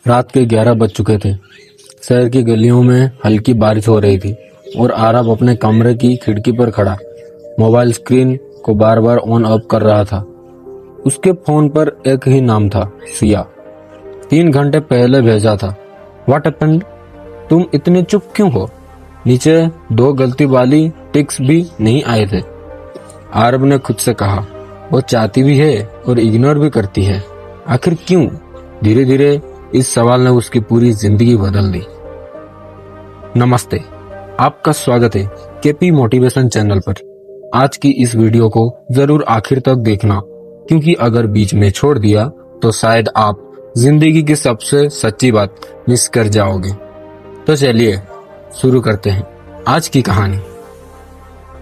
रात के 11 बज चुके थे। शहर की गलियों में हल्की बारिश हो रही थी और आरब अपने कमरे की खिड़की पर खड़ा मोबाइल स्क्रीन को बार बार ऑन ऑफ कर रहा था। उसके फोन पर एक ही नाम था, सिया। 3 घंटे पहले भेजा था। What happened? तुम इतने चुप क्यों हो? नीचे 2 गलती वाली टिक्स भी नहीं आए थे। आरब ने खुद से कहा, वो चाहती भी है और इग्नोर भी करती है। आखिर क्यों? धीरे धीरे इस सवाल ने उसकी पूरी जिंदगी बदल दी। नमस्ते, आपका स्वागत है केपी मोटिवेशन चैनल पर। आज की इस वीडियो को जरूर आखिर तक देखना, क्योंकि अगर बीच में छोड़ दिया तो शायद आप जिंदगी की सबसे सच्ची बात मिस कर जाओगे। तो चलिए शुरू करते हैं आज की कहानी।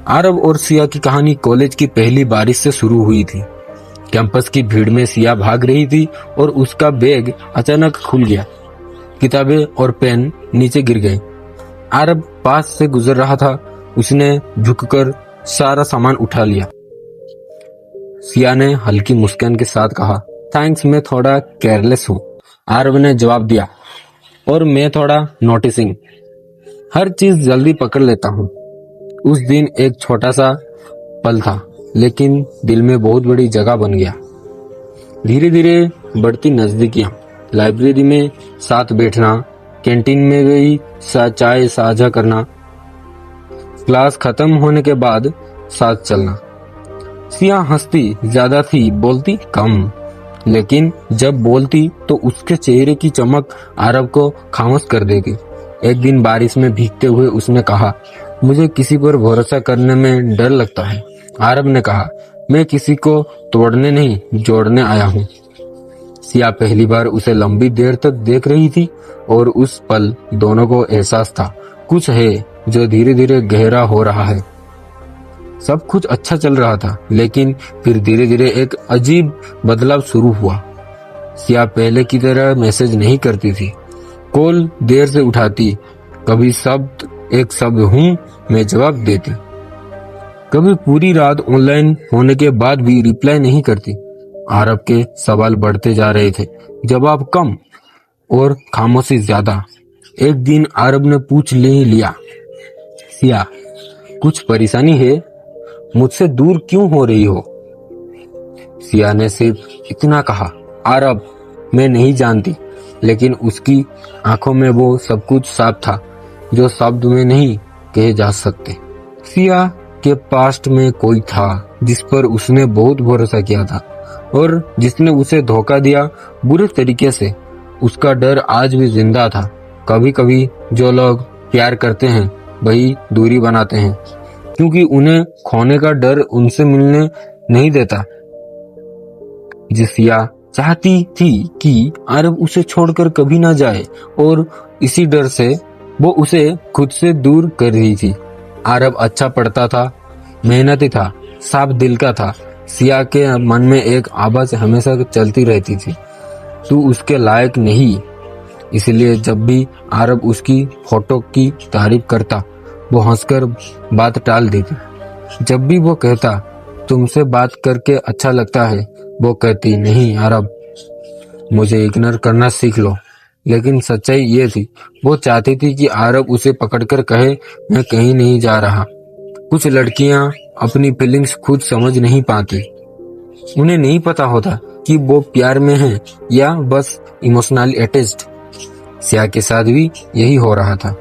आरब और सिया की कहानी कॉलेज की पहली बारिश से शुरू हुई थी। कैंपस की भीड़ में सिया भाग रही थी और उसका बैग अचानक खुल गया। किताबें और पेन नीचे गिर गए। आरब पास से गुजर रहा था। उसने झुककर सारा सामान उठा लिया। सिया ने हल्की मुस्कान के साथ कहा, थैंक्स, मैं थोड़ा केयरलेस हूँ। आरब ने जवाब दिया, और मैं थोड़ा नोटिसिंग, हर चीज जल्दी पकड़ लेता हूँ। उस दिन एक छोटा सा पल था, लेकिन दिल में बहुत बड़ी जगह बन गया। धीरे धीरे बढ़ती नजदीकियां, लाइब्रेरी में साथ बैठना, कैंटीन में गई चाय साझा करना, क्लास खत्म होने के बाद साथ चलना। सिया हंसती ज्यादा थी, बोलती कम, लेकिन जब बोलती तो उसके चेहरे की चमक आरब को खामोश कर देती। एक दिन बारिश में भीगते हुए उसने कहा, मुझे किसी पर भरोसा करने में डर लगता है। आरब ने कहा, मैं किसी को तोड़ने नहीं, जोड़ने आया हूँ। सिया पहली बार उसे लंबी देर तक देख रही थी और उस पल दोनों को एहसास था, कुछ है जो धीरे धीरे गहरा हो रहा है। सब कुछ अच्छा चल रहा था, लेकिन फिर धीरे धीरे एक अजीब बदलाव शुरू हुआ। सिया पहले की तरह मैसेज नहीं करती थी, कॉल देर से उठाती, कभी एक शब्द हूँ मैं जवाब देती, कभी पूरी रात ऑनलाइन होने के बाद भी रिप्लाई नहीं करती। आरब के सवाल बढ़ते जा रहे थे, जवाब कम और खामोशी ज्यादा। एक दिन आरब ने पूछ लिया, सिया, कुछ परेशानी है? मुझसे दूर क्यों हो रही हो? सिया ने सिर्फ इतना कहा, आरब, मैं नहीं जानती। लेकिन उसकी आंखों में वो सब कुछ साफ था जो शब्द में नहीं कहे जा सकते। सिया के पास्ट में कोई था जिस पर उसने बहुत भरोसा किया था और जिसने उसे धोखा दिया बुरे तरीके से। उसका डर आज भी जिंदा था। कभी कभी जो लोग प्यार करते हैं वही दूरी बनाते हैं, क्योंकि उन्हें खोने का डर उनसे मिलने नहीं देता। सिया चाहती थी कि आरब उसे छोड़कर कभी ना जाए, और इसी डर से वो उसे खुद से दूर कर रही थी। आरब अच्छा पढ़ता था, मेहनती था, साफ दिल का था। सिया के मन में एक आवाज हमेशा चलती रहती थी, तू उसके लायक नहीं। इसलिए जब भी आरब उसकी फोटो की तारीफ करता, वो हंसकर बात टाल देती। जब भी वो कहता, तुमसे बात करके अच्छा लगता है, वो कहती, नहीं आरब, मुझे इग्नोर करना सीख लो। लेकिन सच्चाई ये थी, वो चाहती थी कि आरब उसे पकड़कर कहे, मैं कहीं नहीं जा रहा। कुछ लड़कियां अपनी फीलिंग्स खुद समझ नहीं पाती। उन्हें नहीं पता होता कि वो प्यार में है या बस इमोशनली अटैच्ड। सिया के साथ भी यही हो रहा था।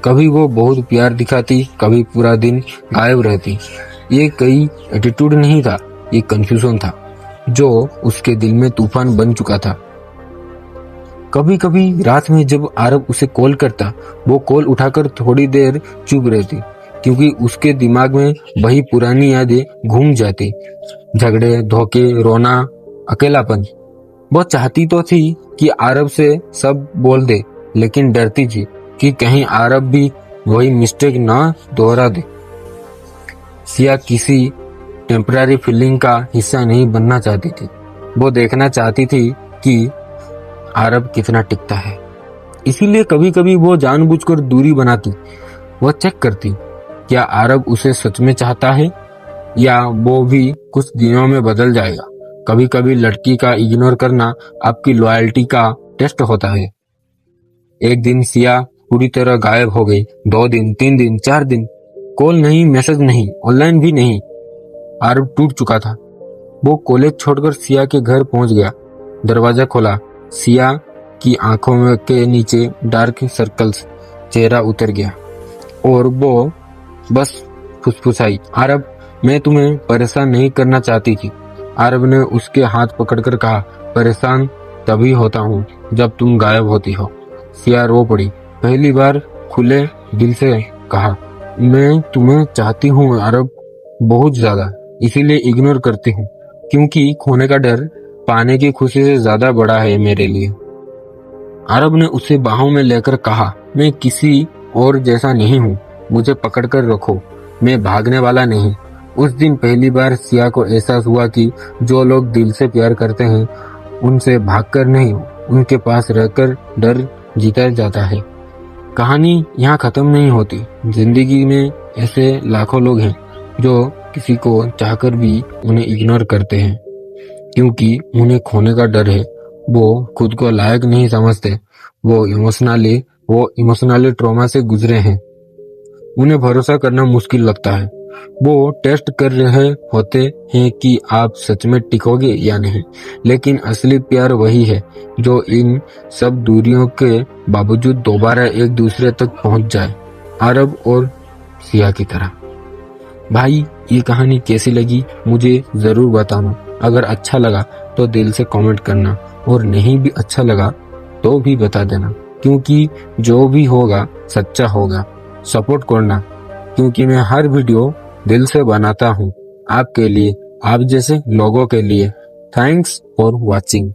कभी वो बहुत प्यार दिखाती, कभी पूरा दिन गायब रहती। ये कोई एटीट्यूड नहीं था, ये कंफ्यूजन था जो उसके दिल में तूफान बन चुका था। कभी कभी रात में जब आरब उसे कॉल करता, वो कॉल उठाकर थोड़ी देर चुप रहती, क्योंकि उसके दिमाग में वही पुरानी यादें घूम जाती। झगड़े, धोखे, रोना, अकेलापन। वो चाहती तो थी कि आरब से सब बोल दे, लेकिन डरती थी कि कहीं आरब भी वही मिस्टेक ना दोहरा दे। सिया किसी टेम्पररी फीलिंग का हिस्सा नहीं बनना चाहती थी। वो देखना चाहती थी कि आरब कितना टिकता है। इसीलिए कभी कभी वो जानबूझकर दूरी बनाती। वो चेक करती, क्या आरब उसे सच में चाहता है या वो भी कुछ दिनों में बदल जाएगा। कभी कभी लड़की का इग्नोर करना आपकी लॉयल्टी का टेस्ट होता है। एक दिन सिया पूरी तरह गायब हो गई। 2 दिन, 3 दिन, 4 दिन, कॉल नहीं, मैसेज नहीं, ऑनलाइन भी नहीं। आरब टूट चुका था। वो कॉलेज छोड़कर सिया के घर पहुंच गया। दरवाजा खोला। सिया की आंखों में के नीचे डार्क सर्कल्स, चेहरा उतर गया और वो बस फुसफुसाई, आरब मैं तुम्हें परेशान नहीं करना चाहती थी। आरब ने उसके हाथ पकड़कर कहा, परेशान तभी होता हूँ जब तुम गायब होती हो। सिया रो पड़ी। पहली बार खुले दिल से कहा, मैं तुम्हें चाहती हूँ आरब, बहुत ज्यादा, इसीलिए इग्नोर करती हूँ, क्योंकि खोने का डर पाने की खुशी से ज्यादा बड़ा है मेरे लिए। आरब ने उसे बाहों में लेकर कहा, मैं किसी और जैसा नहीं हूँ, मुझे पकड़कर रखो, मैं भागने वाला नहीं। उस दिन पहली बार सिया को एहसास हुआ कि जो लोग दिल से प्यार करते हैं उनसे भागकर नहीं, उनके पास रहकर डर जीता जाता है। कहानी यहाँ खत्म नहीं होती। जिंदगी में ऐसे लाखों लोग हैं जो किसी को चाहकर भी उन्हें इग्नोर करते हैं, क्योंकि उन्हें खोने का डर है। वो खुद को लायक नहीं समझते। वो इमोशनली ट्रॉमा से गुजरे हैं। उन्हें भरोसा करना मुश्किल लगता है। वो टेस्ट कर रहे होते हैं कि आप सच में टिकोगे या नहीं। लेकिन असली प्यार वही है जो इन सब दूरियों के बावजूद दोबारा एक दूसरे तक पहुंच जाए, आरब और सिया की तरह। भाई, ये कहानी कैसी लगी मुझे जरूर बताना। अगर अच्छा लगा तो दिल से कमेंट करना, और नहीं भी अच्छा लगा तो भी बता देना, क्योंकि जो भी होगा सच्चा होगा। सपोर्ट करना, क्योंकि मैं हर वीडियो दिल से बनाता हूँ आपके लिए, आप जैसे लोगों के लिए। Thanks for watching.